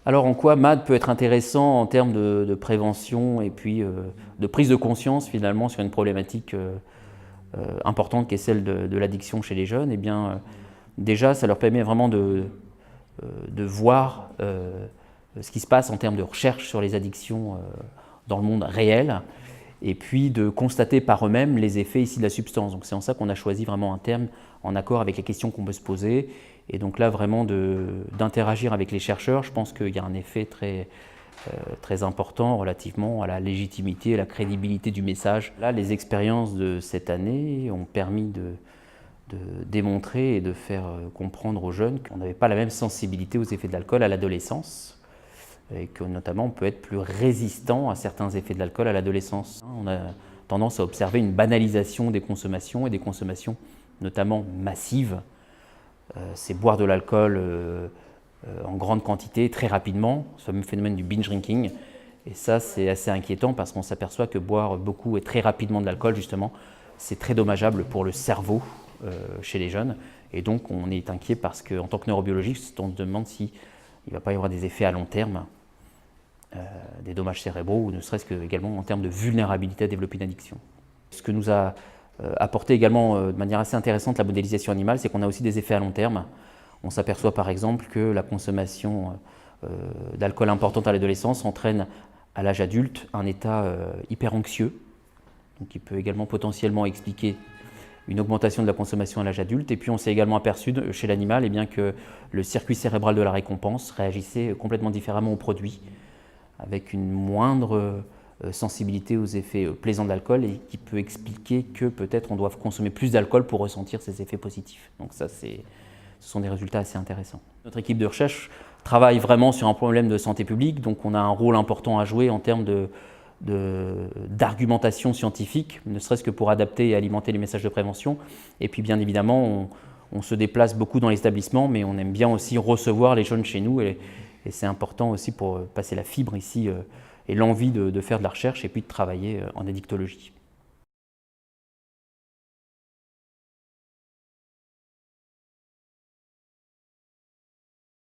Alors en quoi MAD peut être intéressant en termes de prévention et puis de prise de conscience finalement sur une problématique importante qui est celle de l'addiction chez les jeunes? Eh bien déjà ça leur permet vraiment de voir ce qui se passe en termes de recherche sur les addictions dans le monde réel et puis de constater par eux-mêmes les effets ici de la substance. Donc c'est en ça qu'on a choisi vraiment un terme en accord avec les questions qu'on peut se poser. Et donc là, vraiment d'interagir avec les chercheurs, je pense qu'il y a un effet très important relativement à la légitimité et la crédibilité du message. Là, les expériences de cette année ont permis de démontrer et de faire comprendre aux jeunes qu'on n'avait pas la même sensibilité aux effets de l'alcool à l'adolescence et que notamment on peut être plus résistant à certains effets de l'alcool à l'adolescence. On a tendance à observer une banalisation des consommations et des consommations notamment massives. C'est boire de l'alcool en grande quantité, très rapidement, ce fameux phénomène du binge drinking. Et ça, c'est assez inquiétant parce qu'on s'aperçoit que boire beaucoup et très rapidement de l'alcool, justement, c'est très dommageable pour le cerveau chez les jeunes. Et donc, on est inquiet parce qu'en tant que neurobiologiste, on se demande s'il ne va pas y avoir des effets à long terme, des dommages cérébraux, ou ne serait-ce que également en termes de vulnérabilité à développer une addiction. Ce que nous a apporté également de manière assez intéressante la modélisation animale, c'est qu'on a aussi des effets à long terme. On s'aperçoit par exemple que la consommation d'alcool importante à l'adolescence entraîne à l'âge adulte un état hyper anxieux, donc qui peut également potentiellement expliquer une augmentation de la consommation à l'âge adulte. Et puis on s'est également aperçu chez l'animal que le circuit cérébral de la récompense réagissait complètement différemment aux produits, avec une moindre sensibilité aux effets plaisants de l'alcool et qui peut expliquer que peut-être on doit consommer plus d'alcool pour ressentir ces effets positifs. Donc ça, ce sont des résultats assez intéressants. Notre équipe de recherche travaille vraiment sur un problème de santé publique, donc on a un rôle important à jouer en termes d'argumentation scientifique, ne serait-ce que pour adapter et alimenter les messages de prévention. Et puis bien évidemment, on se déplace beaucoup dans les établissements, mais on aime bien aussi recevoir les jeunes chez nous et c'est important aussi pour passer la fibre ici et l'envie de faire de la recherche et puis de travailler en addictologie.